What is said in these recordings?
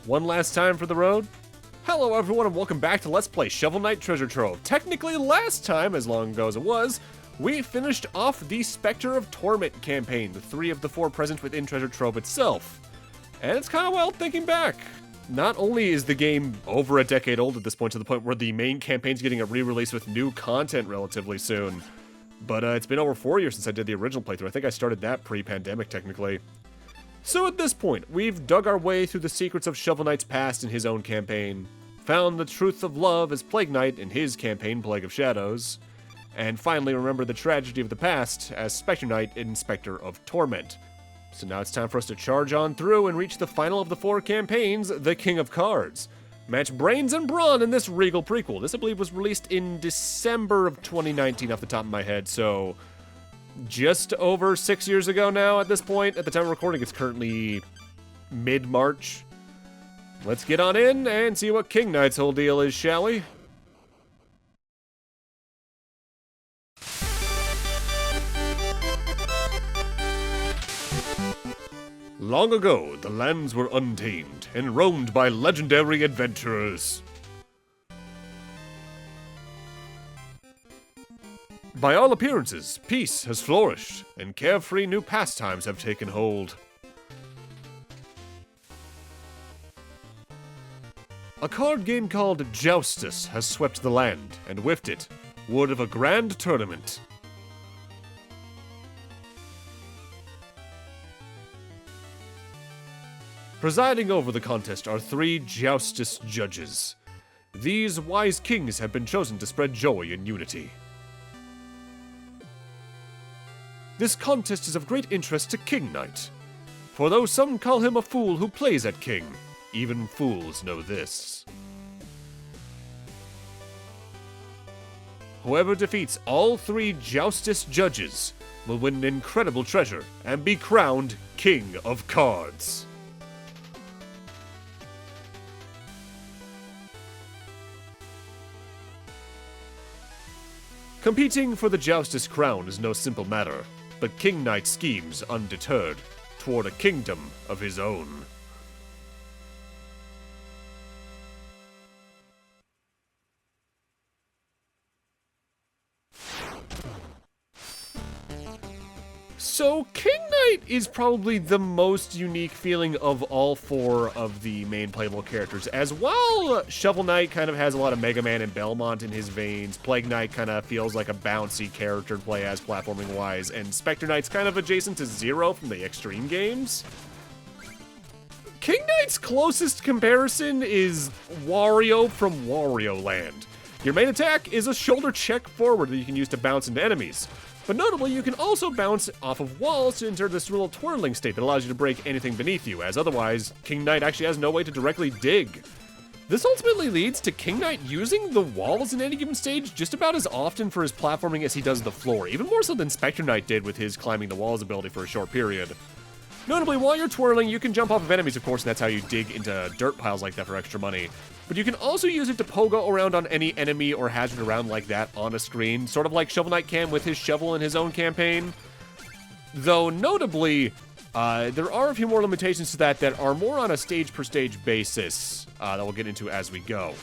One last time for the road. Hello everyone and welcome back to Let's Play Shovel Knight Treasure Trove. Technically last time, as long ago as it was, we finished off the Spectre of Torment campaign, the 3 of the 4 present within Treasure Trove itself. And it's kind of wild thinking back. Not only is the game over a decade old at this point, to the point where the main campaign's getting a re-release with new content relatively soon, but it's been over 4 years since I did the original playthrough. I think I started that pre-pandemic technically. So at this point, we've dug our way through the secrets of Shovel Knight's past in his own campaign, found the truth of love as Plague Knight in his campaign, Plague of Shadows, and finally remembered the tragedy of the past as Spectre Knight in Spectre of Torment. So now it's time for us to charge on through and reach the final of the 4 campaigns, the King of Cards. Match brains and brawn in this regal prequel. This, I believe, was released in December of 2019 off the top of my head, so just over 6 years ago now at this point. At the time of recording, it's currently mid-March. Let's get on in and see what King Knight's whole deal is, shall we? Long ago, the lands were untamed and roamed by legendary adventurers. By all appearances, peace has flourished, and carefree new pastimes have taken hold. A card game called Joustus has swept the land, and with it, word of a grand tournament. Presiding over the contest are 3 Joustus judges. These wise kings have been chosen to spread joy and unity. This contest is of great interest to King Knight, for though some call him a fool who plays at king, even fools know this. Whoever defeats all 3 Joustus judges will win an incredible treasure and be crowned King of Cards. Competing for the Joustus crown is no simple matter, but King Knight schemes undeterred toward a kingdom of his own. So, King Knight is probably the most unique feeling of all 4 of the main playable characters. As while Shovel Knight kind of has a lot of Megaman and Belmont in his veins, Plague Knight kind of feels like a bouncy character to play as platforming-wise, and Spectre Knight's kind of adjacent to Zero from the Extreme games. King Knight's closest comparison is Wario from Wario Land. Your main attack is a shoulder check forward that you can use to bounce into enemies. But notably, you can also bounce off of walls to enter this little twirling state that allows you to break anything beneath you, as otherwise, King Knight actually has no way to directly dig. This ultimately leads to King Knight using the walls in any given stage just about as often for his platforming as he does the floor, even more so than Spectre Knight did with his climbing the walls ability for a short period. Notably, while you're twirling, you can jump off of enemies, of course, and that's how you dig into dirt piles like that for extra money. But you can also use it to pogo around on any enemy or hazard around like that on a screen, sort of like Shovel Knight can with his shovel in his own campaign. Though, notably, there are a few more limitations to that are more on a stage-per-stage basis that we'll get into as we go.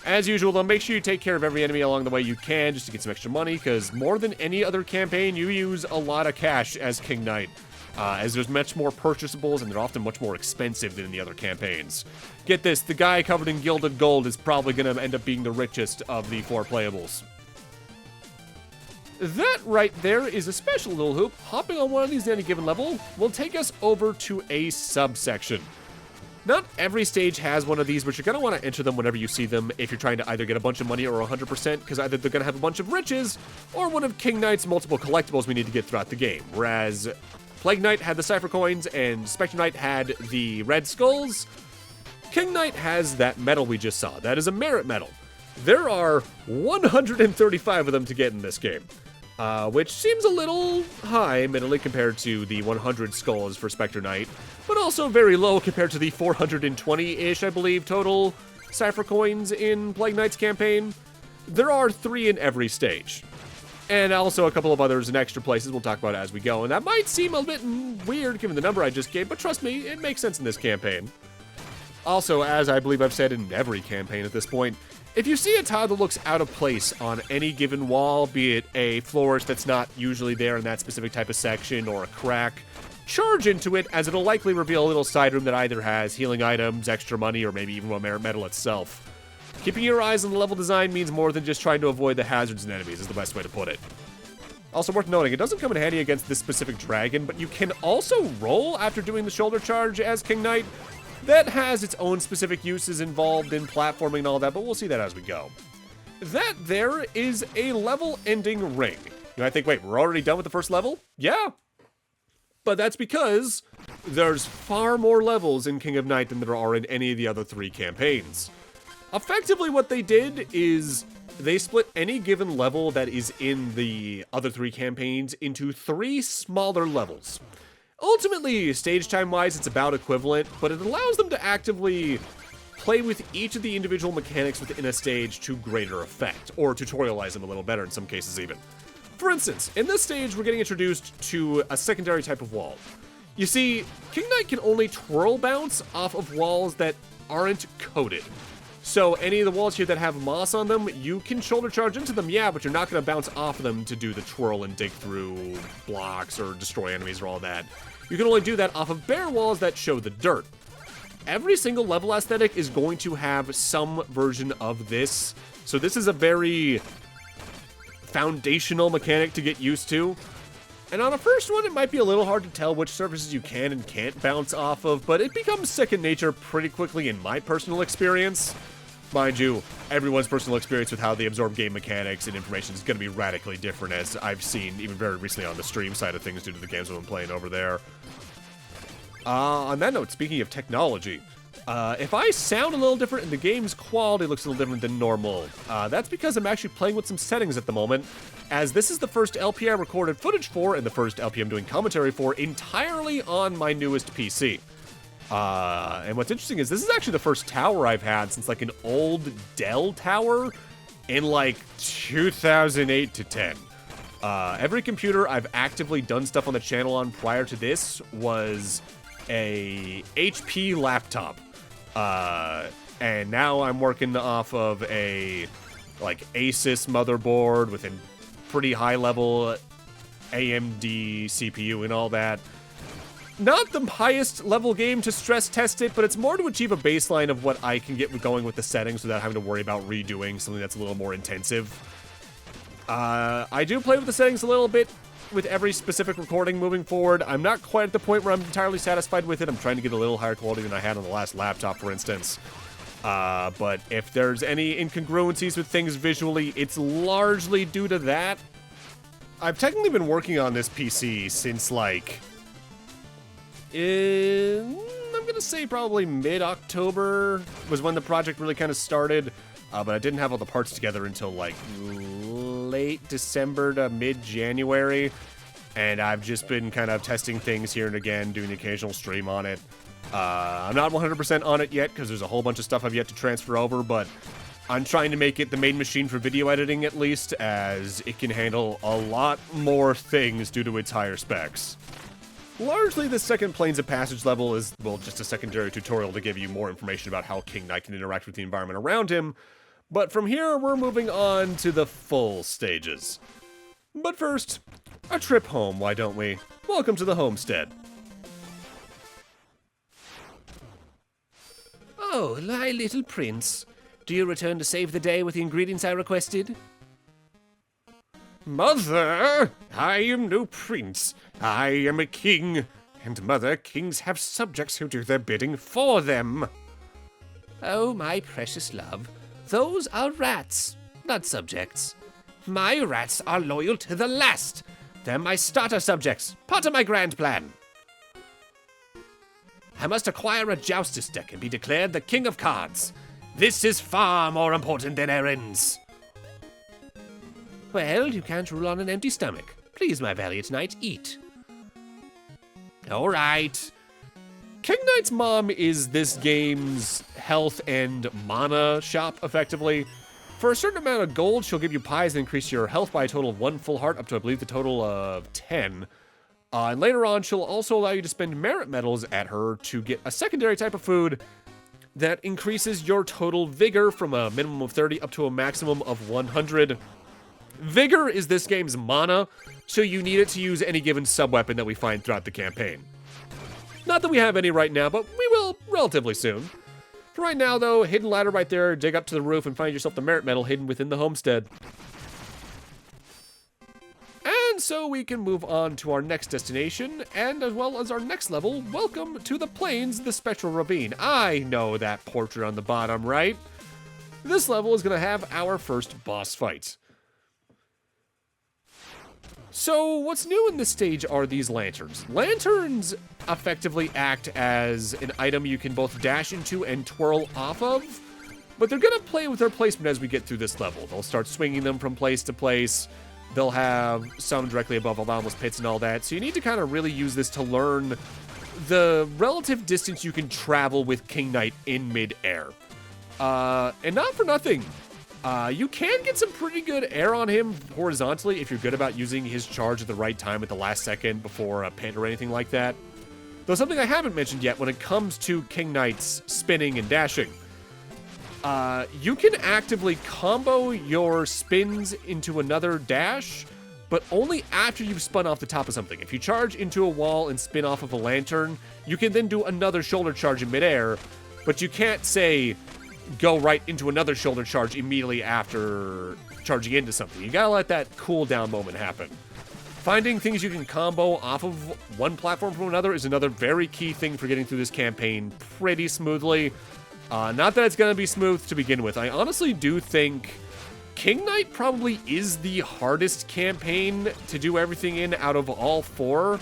As usual, though, make sure you take care of every enemy along the way you can just to get some extra money, because more than any other campaign, you use a lot of cash as King Knight. As there's much more purchasables, and they're often much more expensive than in the other campaigns. Get this, the guy covered in gilded gold is probably going to end up being the richest of the 4 playables. That right there is a special little hoop. Hopping on one of these at any given level will take us over to a subsection. Not every stage has one of these, but you're going to want to enter them whenever you see them if you're trying to either get a bunch of money or 100%, because either they're going to have a bunch of riches, or one of King Knight's multiple collectibles we need to get throughout the game, whereas Plague Knight had the Cypher Coins, and Spectre Knight had the Red Skulls. King Knight has that medal we just saw. That is a merit medal. There are 135 of them to get in this game. which seems a little high, admittedly, compared to the 100 skulls for Spectre Knight, but also very low compared to the 420-ish, I believe, total Cypher coins in Plague Knight's campaign. There are 3 in every stage. And also a couple of others in extra places we'll talk about as we go. And that might seem a bit weird given the number I just gave, but trust me, it makes sense in this campaign. Also, as I believe I've said in every campaign at this point, if you see a tile that looks out of place on any given wall, be it a flourish that's not usually there in that specific type of section or a crack, charge into it, as it'll likely reveal a little side room that either has healing items, extra money, or maybe even merit metal itself. Keeping your eyes on the level design means more than just trying to avoid the hazards and enemies, is the best way to put it. Also worth noting, it doesn't come in handy against this specific dragon, but you can also roll after doing the shoulder charge as King Knight. That has its own specific uses involved in platforming and all that, but we'll see that as we go. That there is a level-ending ring. You might think, wait, we're already done with the first level? Yeah. But that's because there's far more levels in King of Night than there are in any of the other 3 campaigns. Effectively, what they did is they split any given level that is in the other 3 campaigns into 3 smaller levels. Ultimately, stage time-wise, it's about equivalent, but it allows them to actively play with each of the individual mechanics within a stage to greater effect, or tutorialize them a little better in some cases even. For instance, in this stage, we're getting introduced to a secondary type of wall. You see, King Knight can only twirl bounce off of walls that aren't coated. So any of the walls here that have moss on them, you can shoulder charge into them, yeah, but you're not going to bounce off of them to do the twirl and dig through blocks or destroy enemies or all that. You can only do that off of bare walls that show the dirt. Every single level aesthetic is going to have some version of this, so this is a very foundational mechanic to get used to. And on a first one, it might be a little hard to tell which surfaces you can and can't bounce off of, but it becomes second nature pretty quickly in my personal experience. Mind you, everyone's personal experience with how they absorb game mechanics and information is going to be radically different, as I've seen even very recently on the stream side of things due to the games I've been playing over there. On that note, speaking of technology, if I sound a little different and the game's quality looks a little different than normal, that's because I'm actually playing with some settings at the moment, as this is the first LP I recorded footage for and the first LP I'm doing commentary for entirely on my newest PC. And what's interesting is this is actually the first tower I've had since like an old Dell tower in like 2008 to 10. Every computer I've actively done stuff on the channel on prior to this was a HP laptop. And now I'm working off of a like Asus motherboard with a pretty high level AMD CPU and all that. Not the highest level game to stress test it, but it's more to achieve a baseline of what I can get going with the settings without having to worry about redoing something that's a little more intensive. I do play with the settings a little bit with every specific recording moving forward. I'm not quite at the point where I'm entirely satisfied with it. I'm trying to get a little higher quality than I had on the last laptop, for instance. But if there's any incongruencies with things visually, it's largely due to that. I've technically been working on this PC since, like, I'm gonna say probably mid-October was when the project really kind of started, but I didn't have all the parts together until, like, late December to mid-January, and I've just been kind of testing things here and again, doing the occasional stream on it. I'm not 100% on it yet, because there's a whole bunch of stuff I've yet to transfer over, but I'm trying to make it the main machine for video editing, at least, as it can handle a lot more things due to its higher specs. Largely, the second Planes of Passage level is, well, just a secondary tutorial to give you more information about how King Knight can interact with the environment around him, but from here, we're moving on to the full stages. But first, a trip home, why don't we? Welcome to the homestead. Oh, my little prince. Do you return to save the day with the ingredients I requested? Mother, I am no prince. I am a king. And mother, kings have subjects who do their bidding for them. Oh, my precious love. Those are rats, not subjects. My rats are loyal to the last. They're my starter subjects, part of my grand plan. I must acquire a joustus deck and be declared the king of cards. This is far more important than errands. Well, you can't rule on an empty stomach. Please, my valiant knight, eat. All right. King Knight's mom is this game's health and mana shop, effectively. For a certain amount of gold, she'll give you pies and increase your health by a total of 1 full heart, up to, I believe, the total of 10. And later on, she'll also allow you to spend merit medals at her to get a secondary type of food that increases your total vigor from a minimum of 30 up to a maximum of 100. Vigor is this game's mana, so you need it to use any given sub-weapon that we find throughout the campaign. Not that we have any right now, but we will relatively soon. For right now, though, hidden ladder right there, dig up to the roof and find yourself the merit medal hidden within the homestead. And so we can move on to our next destination, and as well as our next level, welcome to the Plains, the Spectral Ravine. I know that portrait on the bottom right. This level is going to have our first boss fight. So what's new in this stage are these lanterns. Lanterns effectively act as an item you can both dash into and twirl off of, but they're gonna play with their placement as we get through this level. They'll start swinging them from place to place. They'll have some directly above anomalous pits and all that, so you need to kind of really use this to learn the relative distance you can travel with King Knight in mid-air. And not for nothing, you can get some pretty good air on him horizontally if you're good about using his charge at the right time at the last second before a pit or anything like that. Though something I haven't mentioned yet when it comes to King Knight's spinning and dashing. You can actively combo your spins into another dash, but only after you've spun off the top of something. If you charge into a wall and spin off of a lantern, you can then do another shoulder charge in midair, but you can't say go right into another shoulder charge immediately after charging into something. You gotta let that cool down moment happen. Finding things you can combo off of one platform from another is another very key thing for getting through this campaign pretty smoothly. Not that it's gonna be smooth to begin with. I honestly do think King Knight probably is the hardest campaign to do everything in out of all 4.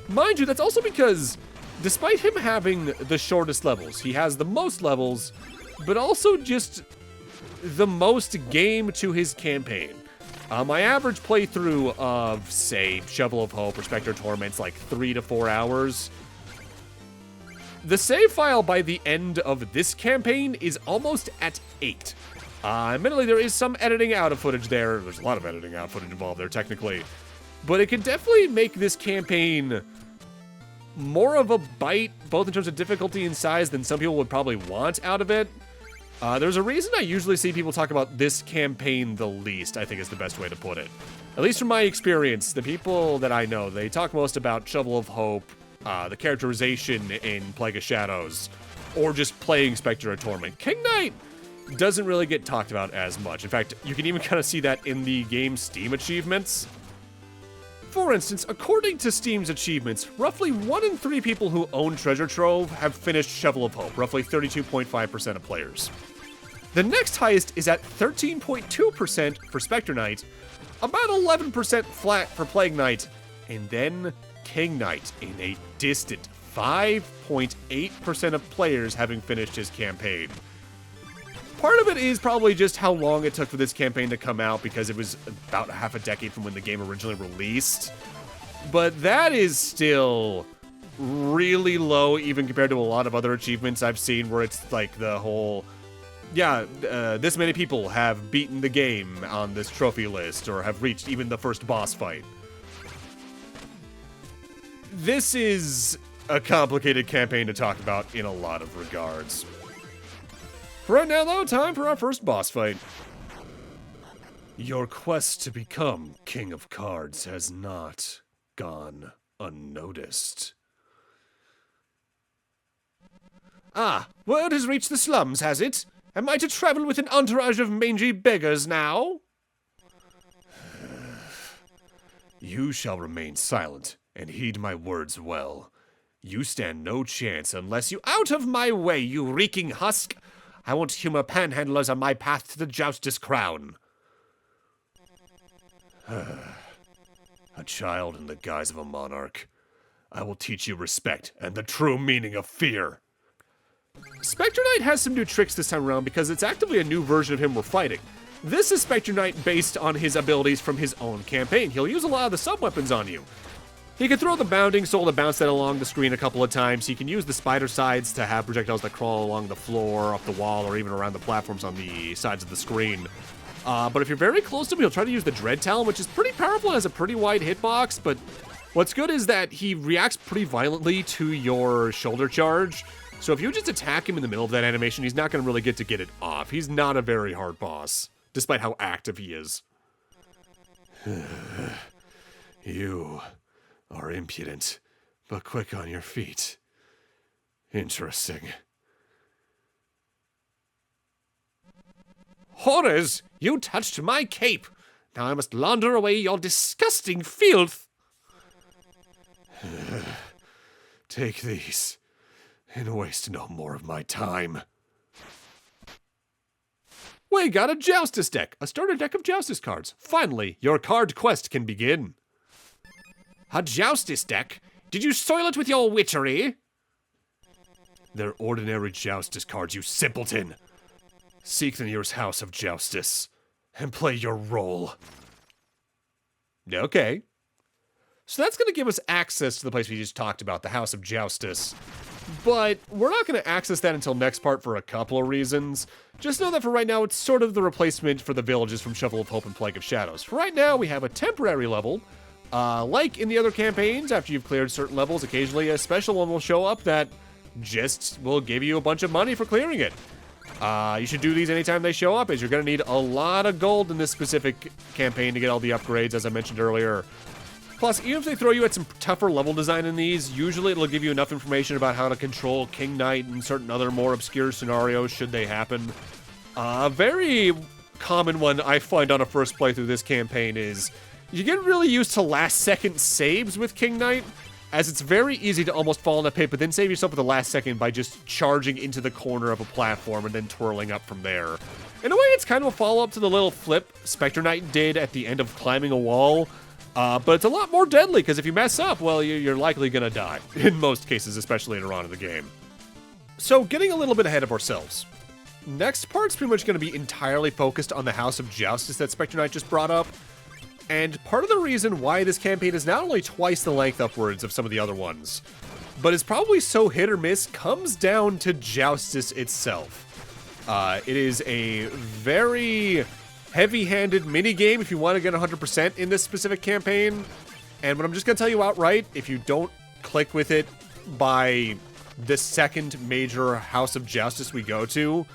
Mind you, that's also because despite him having the shortest levels, he has the most levels, but also just the most game to his campaign. My average playthrough of, say, Shovel of Hope or Spectre Torment's like 3 to 4 hours. The save file by the end of this campaign is almost at 8. Admittedly, there is some editing out of footage there. There's a lot of editing out footage involved there, technically. But it could definitely make this campaign more of a bite, both in terms of difficulty and size, than some people would probably want out of it. There's a reason I usually see people talk about this campaign the least, I think is the best way to put it. At least from my experience, the people that I know, they talk most about Shovel of Hope, the characterization in Plague of Shadows, or just playing Spectre of Torment. King Knight doesn't really get talked about as much. In fact, you can even kind of see that in the game's Steam achievements. For instance, according to Steam's achievements, roughly 1 in 3 people who own Treasure Trove have finished Shovel of Hope, roughly 32.5% of players. The next highest is at 13.2% for Spectre Knight, about 11% flat for Plague Knight, and then King Knight in a distant 5.8% of players having finished his campaign. Part of it is probably just how long it took for this campaign to come out, because it was about half a decade from when the game originally released. But that is still really low, even compared to a lot of other achievements I've seen, where it's like the whole, this many people have beaten the game on this trophy list, or have reached even the first boss fight. This is a complicated campaign to talk about in a lot of regards. For right now, though, time for our first boss fight. Your quest to become King of Cards has not gone unnoticed. Ah, word has reached the slums, has it? Am I to travel with an entourage of mangy beggars now? You shall remain silent and heed my words well. You stand no chance unless you— Out of my way, you reeking husk! I won't humor panhandlers on my path to the joustess crown. A child in the guise of a monarch. I will teach you respect and the true meaning of fear. Spectre Knight has some new tricks this time around because it's actively a new version of him we're fighting. This is Spectre Knight based on his abilities from his own campaign. He'll use a lot of the sub-weapons on you. He can throw the bounding soul to bounce that along the screen a couple of times. He can use the spider sides to have projectiles that crawl along the floor, up the wall, or even around the platforms on the sides of the screen. But if you're very close to him, he'll try to use the Dread Talon, which is pretty powerful and has a pretty wide hitbox. But what's good is that he reacts pretty violently to your shoulder charge. So if you just attack him in the middle of that animation, he's not going to really get it off. He's not a very hard boss, despite how active he is. You are impudent, but quick on your feet. Interesting. Horrors! You touched my cape! Now I must launder away your disgusting filth! Take these, and waste no more of my time. We got a Joustus deck, a starter deck of Joustus cards. Finally, your card quest can begin. A Joustus deck? Did you soil it with your witchery? They're ordinary Joustus cards, you simpleton. Seek the nearest house of Joustus and play your role. Okay. So that's going to give us access to the place we just talked about, the House of Joustus. But we're not going to access that until next part for a couple of reasons. Just know that for right now, it's sort of the replacement for the villages from Shovel of Hope and Plague of Shadows. For right now, we have a temporary level. Like in the other campaigns, after you've cleared certain levels, occasionally a special one will show up that just will give you a bunch of money for clearing it. You should do these anytime they show up, as you're going to need a lot of gold in this specific campaign to get all the upgrades, as I mentioned earlier. Plus, even if they throw you at some tougher level design in these, usually it'll give you enough information about how to control King Knight and certain other more obscure scenarios should they happen. A very common one I find on a first playthrough this campaign is you get really used to last-second saves with King Knight, as it's very easy to almost fall in a pit, but then save yourself at the last second by just charging into the corner of a platform and then twirling up from there. In a way, it's kind of a follow-up to the little flip Spectre Knight did at the end of climbing a wall, but it's a lot more deadly, because if you mess up, well, you're likely going to die, in most cases, especially later on in the game. So, getting a little bit ahead of ourselves. Next part's pretty much going to be entirely focused on the House of Joustus that Spectre Knight just brought up. And part of the reason why this campaign is not only twice the length upwards of some of the other ones, but is probably so hit or miss, comes down to Joustus itself. It is a very heavy-handed mini-game if you want to get 100% in this specific campaign. And what I'm just going to tell you outright, if you don't click with it by the second major House of Joustus we go to,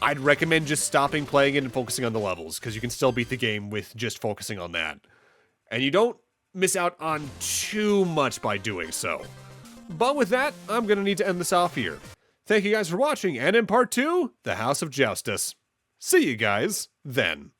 I'd recommend just stopping playing it and focusing on the levels, because you can still beat the game with just focusing on that. And you don't miss out on too much by doing so. But with that, I'm going to need to end this off here. Thank you guys for watching, and in part 2, the House of Joustus. See you guys then.